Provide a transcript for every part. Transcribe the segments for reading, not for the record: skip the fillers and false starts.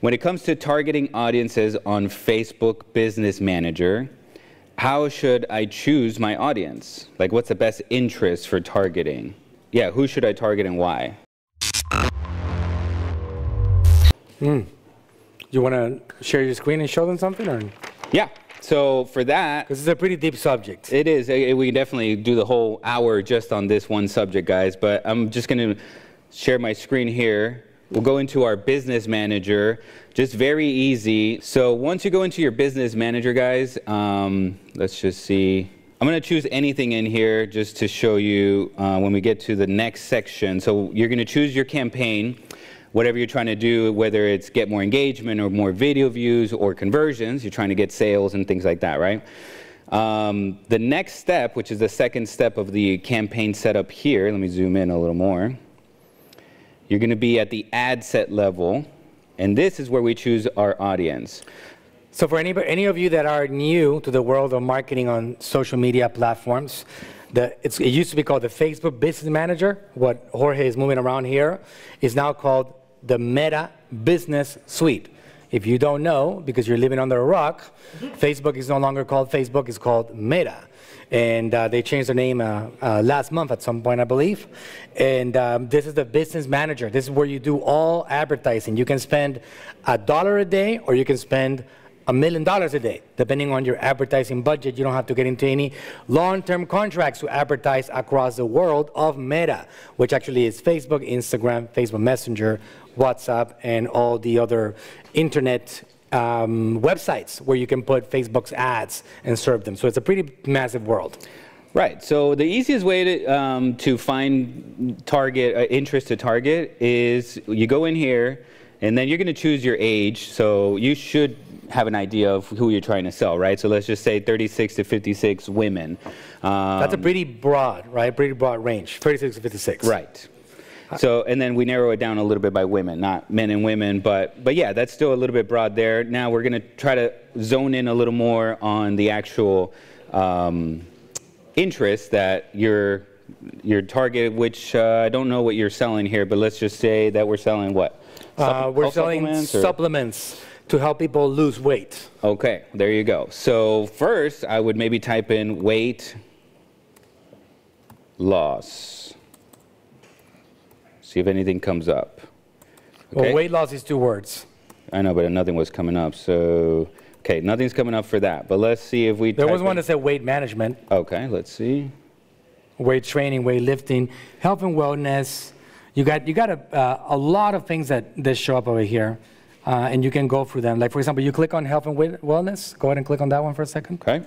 when it comes to targeting audiences on Facebook Business Manager, how should I choose my audience? Like, what's the best interest for targeting? Yeah, who should I target and why? You want to share your screen and show them something? Or? Yeah, so for that... Because it's a pretty deep subject. It is. We can definitely do the whole hour just on this one subject, guys, but I'm just going to share my screen here. We'll go into our business manager, just very easy. So once you go into your business manager, guys, let's just see. I'm going to choose anything in here just to show you when we get to the next section. So you're going to choose your campaign, whatever you're trying to do, whether it's get more engagement or more video views or conversions. You're trying to get sales and things like that, right? The next step, which is the second step of the campaign setup here, let me zoom in a little more. You're going to be at the ad set level, and this is where we choose our audience. So for any of you that are new to the world of marketing on social media platforms, it used to be called the Facebook Business Manager. What Jorge is moving around here is now called the Meta Business Suite. If you don't know, because you're living under a rock, Facebook is no longer called Facebook, it's called Meta. And they changed their name last month at some point, I believe. And this is the business manager. This is where you do all advertising. You can spend $1 a day, or you can spend $1 million a day, depending on your advertising budget. You don't have to get into any long-term contracts to advertise across the world of Meta, which actually is Facebook, Instagram, Facebook Messenger, WhatsApp, and all the other internet websites where you can put Facebook's ads and serve them. So it's a pretty massive world. Right. So the easiest way to find interest to target is you go in here, and then you're going to choose your age. So you should have an idea of who you're trying to sell, right? So let's just say 36 to 56 women. That's a pretty broad, right? Pretty broad range, 36 to 56. Right. So, and then we narrow it down a little bit by women, not men and women, but yeah, that's still a little bit broad there. Now we're going to try to zone in a little more on the actual interest that your target, which I don't know what you're selling here, but let's just say that we're selling what? We're selling supplements to help people lose weight. Okay, there you go. So first, I would maybe type in weight loss. See if anything comes up. Okay. Well, weight loss is 2 words. I know, but nothing was coming up. So, okay, nothing's coming up for that. But let's see if we. There was one that said weight management. Okay, let's see. Weight training, weight lifting, health and wellness. You got a lot of things that show up over here, and you can go through them. Like for example, you click on health and wellness. Go ahead and click on that one for a second. Okay.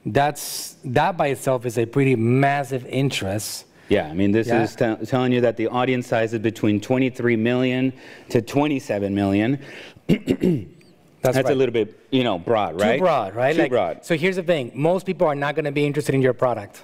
That by itself is a pretty massive interest. Yeah, I mean, this is telling you that the audience size is between 23 million to 27 million. That's right. A little bit, broad, right? Too broad, right? Too broad. So here's the thing. Most people are not going to be interested in your product.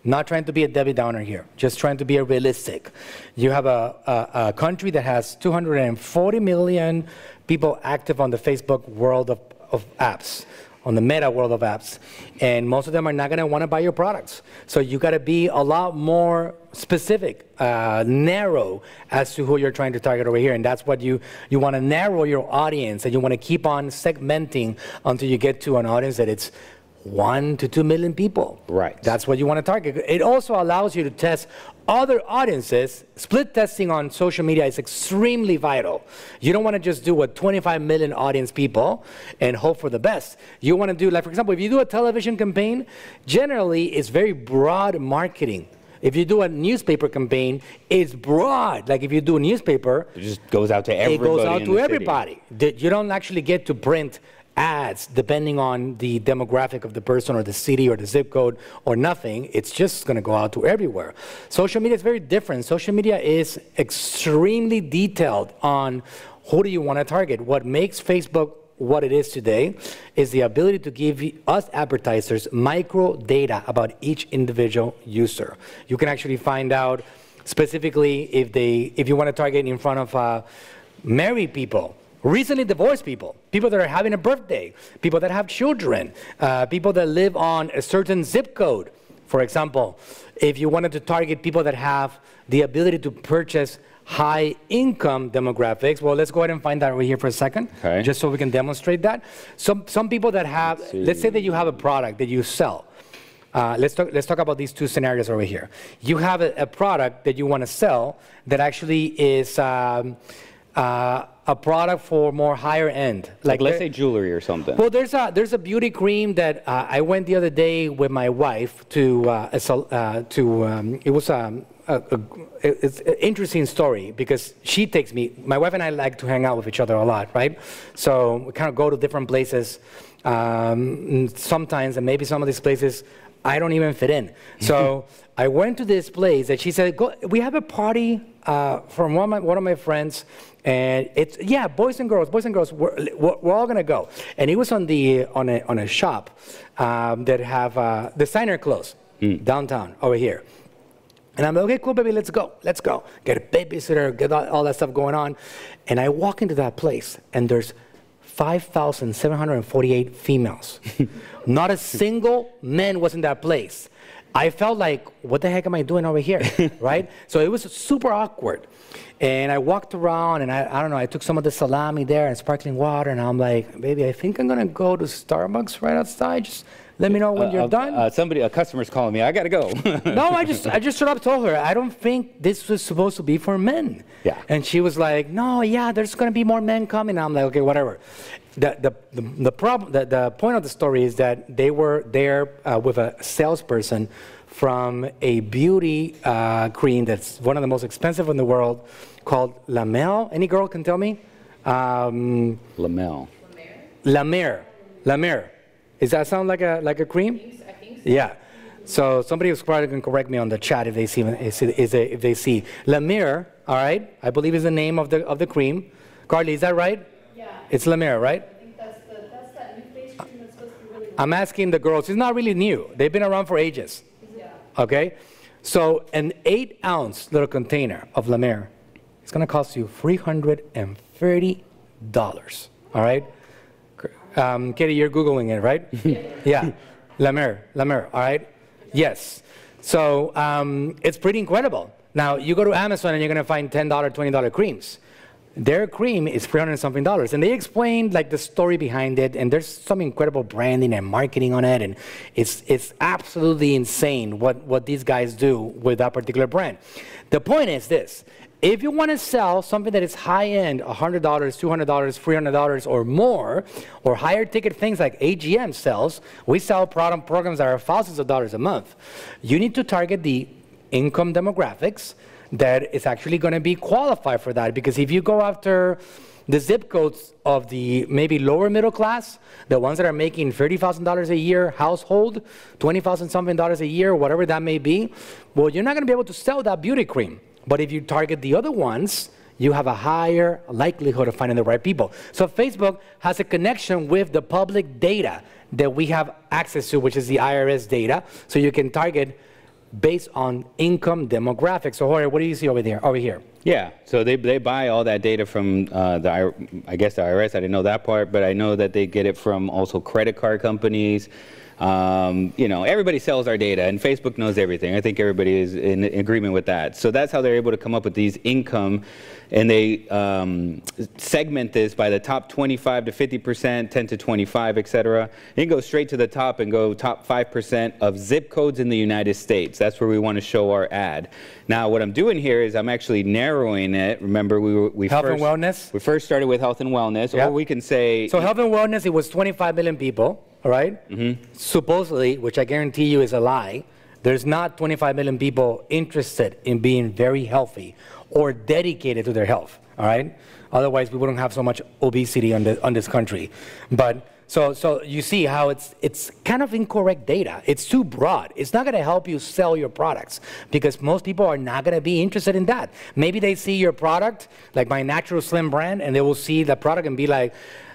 Not trying to be a Debbie Downer here, just trying to be realistic. You have a country that has 240 million people active on the Facebook world of apps, on the Meta world of apps, and most of them are not going to want to buy your products. So you got to be a lot more specific, narrow as to who you're trying to target over here, and that's what you want to narrow your audience, and you want to keep on segmenting until you get to an audience that it's 1 to 2 million people. Right. That's what you want to target. It also allows you to test other audiences. Split testing on social media is extremely vital. You don't want to just do what 25 million audience people and hope for the best. You want to do, like for example, if you do a television campaign, generally it's very broad marketing. If you do a newspaper campaign, it's broad. Like if you do a newspaper, it just goes out to everybody. It goes out to everybody. You don't actually get to print ads depending on the demographic of the person or the city or the zip code or nothing. It's just going to go out to everywhere. Social media is very different. Social media is extremely detailed on who do you want to target. What makes Facebook what it is today is the ability to give us advertisers micro data about each individual user. You can actually find out specifically if you want to target in front of married people, recently divorced people, people that are having a birthday, people that have children, people that live on a certain zip code. For example, if you wanted to target people that have the ability to purchase high income demographics. Well, let's go ahead and find that over here for a second, just so we can demonstrate that. Some people that have, let's say that you have a product that you sell. Let's talk about these two scenarios over here. You have a product that you want to sell that actually is a product for more higher end. Like let's say jewelry or something. Well, there's a beauty cream that I went the other day with my wife to it's an interesting story because she takes me, my wife and I like to hang out with each other a lot, right? So we kind of go to different places sometimes, and maybe some of these places I don't even fit in. So I went to this place that she said, we have a party from one of my friends, and it's, yeah, boys and girls, we're all gonna go. And it was on a shop that have designer clothes downtown over here. And I'm like, okay, cool, baby, let's go. Get a babysitter, get all that stuff going on. And I walk into that place, and there's 5,748 females. Not a single man was in that place. I felt like, what the heck am I doing over here, right? So it was super awkward. And I walked around, and I don't know, I took some of the salami there and sparkling water, and I'm like, baby, I think I'm gonna go to Starbucks right outside. Just let me know when you're done. A customer's calling me. I gotta go. No, I just straight up told her, I don't think this was supposed to be for men. Yeah. And she was like, no, yeah, there's gonna be more men coming. I'm like, okay, whatever. The point of the story is that they were there with a salesperson from a beauty cream that's one of the most expensive in the world called 𝗙𝗢𝗟𝗪. Any girl can tell me? 𝗙𝗢𝗪𝗪. Does that sound like a cream? I think so. Yeah. So somebody who's probably going to correct me on the chat if they see 𝗙𝗢𝗪𝗪. All right. I believe is the name of the cream. Carly, is that right? Yeah. It's 𝗙𝗢𝗪, right? I think that's that new face cream that's supposed to be really. I'm asking the girls. It's not really new. They've been around for ages. Yeah. Okay. So an 8-ounce little container of 𝗙𝗢𝗪 is going to cost you $330. All right. Katie, you're Googling it, right? Yeah. 𝗙𝗢𝗪, all right? Yes. So it's pretty incredible. Now, you go to Amazon and you're going to find $10, $20 creams. Their cream is $300-something. And they explained like the story behind it, and there's some incredible branding and marketing on it, and it's absolutely insane what these guys do with that particular brand. The point is this. If you want to sell something that is high-end, $100, $200, $300 or more, or higher ticket things like AGM sells, we sell programs that are thousands of dollars a month. You need to target the income demographics that is actually going to be qualified for that. Because if you go after the zip codes of the maybe lower middle class, the ones that are making $30,000 a year household, $20,000-something a year, whatever that may be, well, you're not going to be able to sell that beauty cream. But if you target the other ones, you have a higher likelihood of finding the right people. So Facebook has a connection with the public data that we have access to, which is the IRS data. So you can target based on income demographics. So Jorge, what do you see over here? Yeah, so they buy all that data from I guess the IRS. I didn't know that part, but I know that they get it from also credit card companies. You know, everybody sells our data, and Facebook knows everything. I think everybody is in agreement with that. So that's how they're able to come up with these income, and they segment this by the top 25 to 50%, 10 to 25, etc. You can go straight to the top and go top 5% of zip codes in the United States. That's where we want to show our ad. Now, what I'm doing here is I'm actually narrowing it. Remember, we health and wellness. We first started with health and wellness, yep. Or we can say so. Health and wellness. It was 25 million people. All right? Mm-hmm. Supposedly, which I guarantee you is a lie, there's not 25 million people interested in being very healthy or dedicated to their health. All right? Otherwise, we wouldn't have so much obesity on this country. But so you see how it's kind of incorrect data. It's too broad. It's not going to help you sell your products because most people are not going to be interested in that. Maybe they see your product, like my Natural Slim brand, and they will see the product and be like,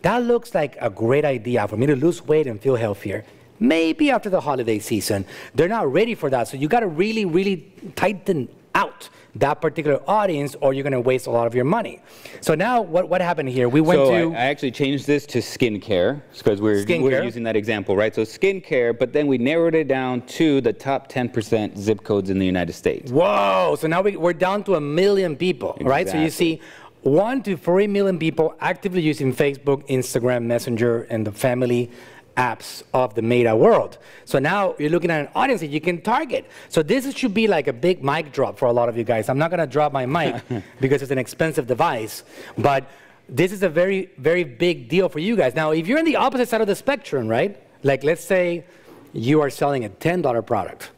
that looks like a great idea for me to lose weight and feel healthier. Maybe after the holiday season. They're not ready for that. So you got to really, really tighten out that particular audience, or you're going to waste a lot of your money. So now what happened here? We went to... I actually changed this to skincare because we're using that example, right? So skincare, but then we narrowed it down to the top 10% zip codes in the United States. Whoa! So now we're down to 1 million people, Exactly. right? So you see 1 to 3 million people actively using Facebook, Instagram, Messenger, and the family apps of the Meta world. So now you're looking at an audience that you can target. So this should be like a big mic drop for a lot of you guys. I'm not going to drop my mic because it's an expensive device, but this is a very, very big deal for you guys. Now, if you're on the opposite side of the spectrum, right? Like let's say you are selling a $10 product.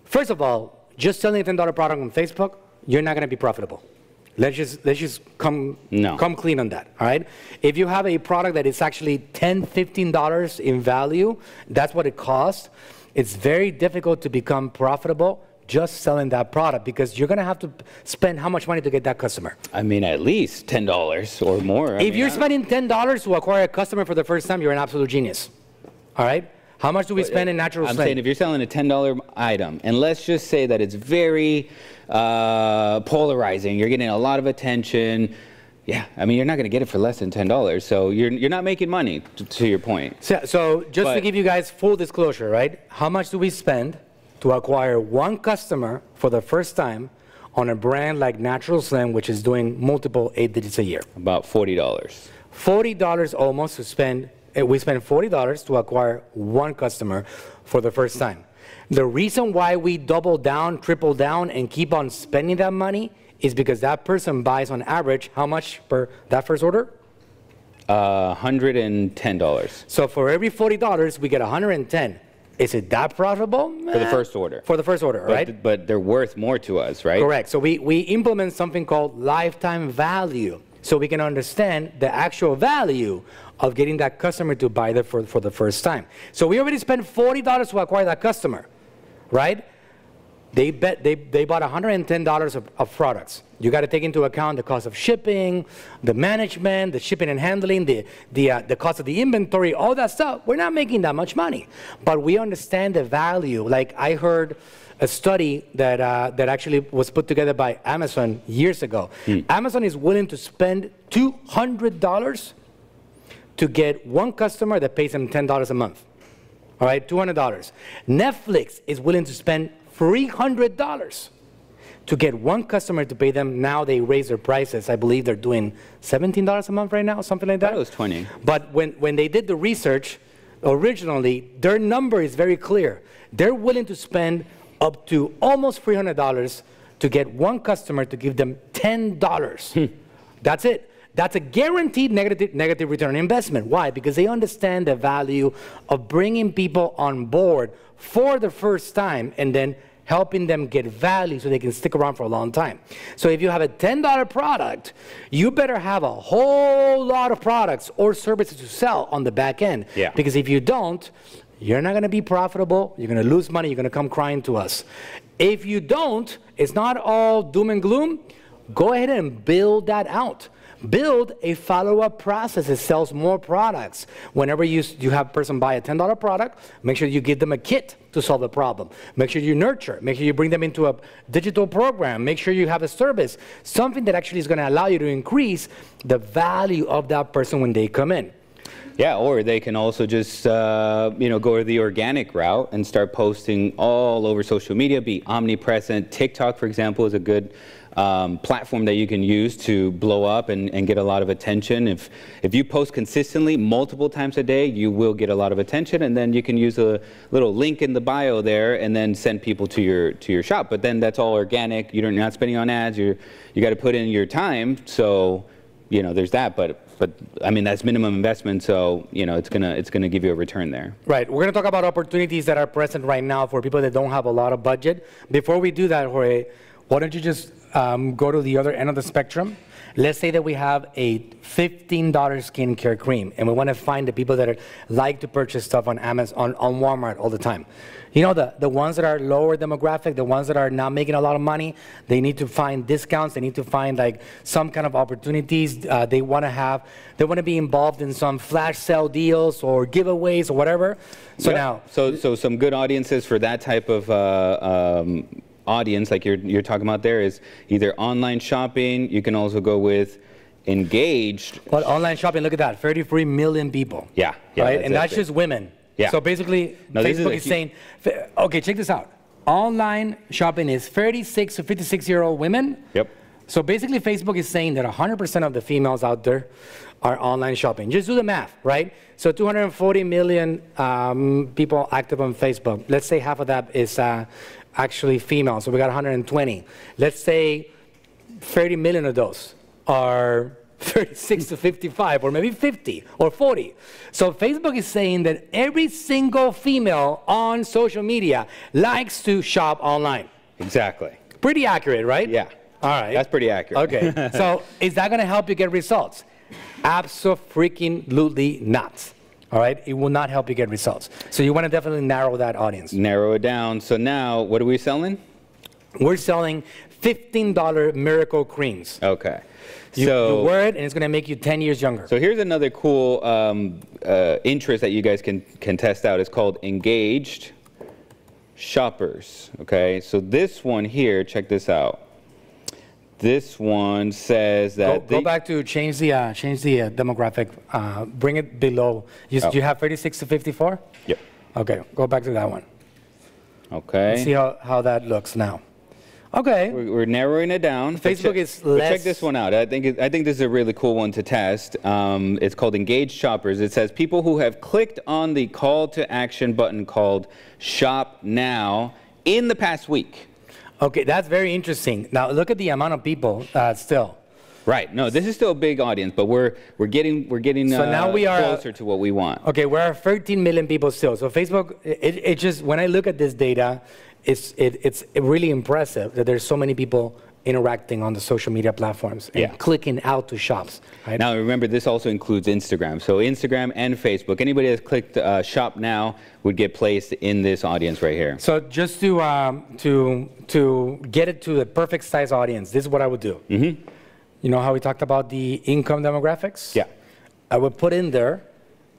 First of all, just selling a $10 product on Facebook, you're not going to be profitable. Let's just come clean on that, all right? If you have a product that is actually $10, $15 in value, that's what it costs, it's very difficult to become profitable just selling that product because you're going to have to spend how much money to get that customer? I mean, at least $10 or more. If you're spending $10 to acquire a customer for the first time, you're an absolute genius, all right? How much do we spend in natural slim? I'm saying if you're selling a $10 item, and let's just say that it's very polarizing, you're getting a lot of attention. Yeah, I mean, you're not going to get it for less than $10, so you're not making money, to your point. So just to give you guys full disclosure, right? How much do we spend to acquire 1 customer for the first time on a brand like Natural Slim, which is doing multiple 8 digits a year? About $40. $40 almost to spend. We spend $40 to acquire 1 customer for the first time. The reason why we double down, triple down, and keep on spending that money is because that person buys on average how much per that first order? $110. So for every $40, we get $110. Is it that profitable? For the first order. For the first order, right? But they're worth more to us, right? Correct. So we implement something called lifetime value, so we can understand the actual value of getting that customer to buy that for the first time. So we already spent $40 to acquire that customer, right? They bought $110 of products. You got to take into account the cost of shipping, the management, the shipping and handling, the cost of the inventory, all that stuff. We're not making that much money, but we understand the value. Like I heard a study that actually was put together by Amazon years ago. Amazon is willing to spend $200 to get 1 customer that pays them $10 a month. All right, $200. Netflix is willing to spend $300 to get 1 customer to pay them. Now they raise their prices. I believe they're doing $17 a month right now, something like that. That was 20. But when they did the research, originally, their number is very clear. They're willing to spend up to almost $300 to get 1 customer to give them $10. That's it. That's a guaranteed negative return on investment. Why? Because they understand the value of bringing people on board for the first time and then helping them get value so they can stick around for a long time. So if you have a $10 product, you better have a whole lot of products or services to sell on the back end. Yeah. Because if you don't, you're not going to be profitable. You're going to lose money. You're going to come crying to us. If you don't, it's not all doom and gloom. Go ahead and build that out. Build a follow-up process that sells more products. Whenever you have a person buy a $10 product, make sure you give them a kit to solve the problem. Make sure you nurture. Make sure you bring them into a digital program. Make sure you have a service, something that actually is going to allow you to increase the value of that person when they come in. Yeah, or they can also just go the organic route and start posting all over social media, be omnipresent. TikTok, for example, is a good platform that you can use to blow up and get a lot of attention. If you post consistently multiple times a day, you will get a lot of attention, and then you can use a little link in the bio there and then send people to your shop. But then that's all organic. You're not spending on ads. You got to put in your time. So there's that. But I mean, that's minimum investment, so it's gonna give you a return there. Right. We're gonna talk about opportunities that are present right now for people that don't have a lot of budget. Before we do that, Jorge, why don't you just go to the other end of the spectrum? Let's say that we have a $15 skincare cream, and we want to find the people that like to purchase stuff on Amazon, on Walmart all the time. The ones that are lower demographic, the ones that are not making a lot of money, they need to find discounts. They need to find like some kind of opportunities. They want to be involved in some flash sale deals or giveaways or whatever. So so some good audiences for that type of audience, like you're talking about there, is either online shopping. You can also go with engaged. Well, online shopping, look at that, 33 million people. Yeah. Right? And that's just women. Yeah. So basically, Facebook is saying, okay, check this out. Online shopping is 36 to 56-year-old women. Yep. So basically, Facebook is saying that 100% of the females out there are online shopping. Just do the math, right? So 240 million people active on Facebook. Let's say half of that is actually female. So we got 120. Let's say 30 million of those are 36 to 55, or maybe 50 or 40. So Facebook is saying that every single female on social media likes to shop online. Exactly. Pretty accurate, right? Yeah. All right. That's pretty accurate. Okay. So is that going to help you get results? Abso-freaking-lutely not. All right? It will not help you get results. So you want to definitely narrow that audience. Narrow it down. So now, what are we selling? We're selling $15 miracle creams. Okay. You wear it, and it's going to make you 10 years younger. So here's another cool interest that you guys can test out. It's called engaged shoppers. Okay. So this one here, check this out. This one says that go back to change the demographic. Bring it below. You have 36 to 54. Yep. Okay. Go back to that one. Okay. Let's see how that looks now. Okay. We're narrowing it down. Facebook is less. Check this one out. I think this is a really cool one to test. It's called Engaged Shoppers. It says people who have clicked on the call to action button called Shop Now in the past week. Okay, that's very interesting. Now look at the amount of people still. Right. No, this is still a big audience, but we're getting so now we are closer to what we want. Okay, we're at 13 million people still. So Facebook, it just, when I look at this data, it's really impressive that there's so many people interacting on the social media platforms and clicking out to shops. Right? Now remember, this also includes Instagram. So Instagram and Facebook. Anybody that's clicked Shop Now would get placed in this audience right here. So just to get it to the perfect size audience, this is what I would do. Mm-hmm. You know how we talked about the income demographics? Yeah. I would put in there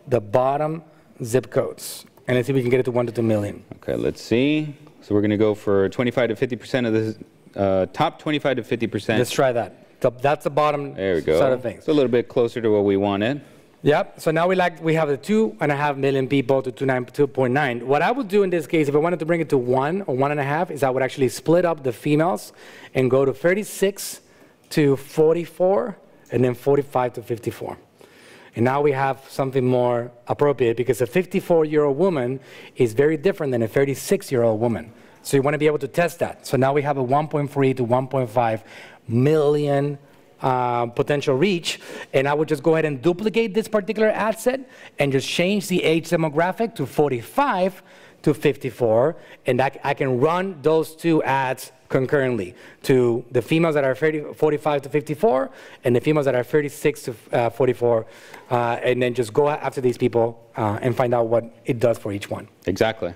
the bottom zip codes, and let's see if we can get it to 1 to 2 million. Okay, let's see. So we're going to go for 25 to 50% of the top 25 to 50%. Let's try that. That's the bottom side of things. It's a little bit closer to what we wanted. Yep. So now we have the 2.5 million people to 2.9. What I would do in this case, if I wanted to bring it to 1 or 1.5, is I would actually split up the females and go to 36 to 44, and then 45 to 54. And now we have something more appropriate, because a 54-year-old woman is very different than a 36-year-old woman. So you want to be able to test that. So now we have a 1.3 to 1.5 million potential reach, and I would just go ahead and duplicate this particular ad set and just change the age demographic to 45 to 54, and I can run those two ads concurrently to the females that are 45 to 54 and the females that are 36 to 44, and then just go after these people and find out what it does for each one. Exactly.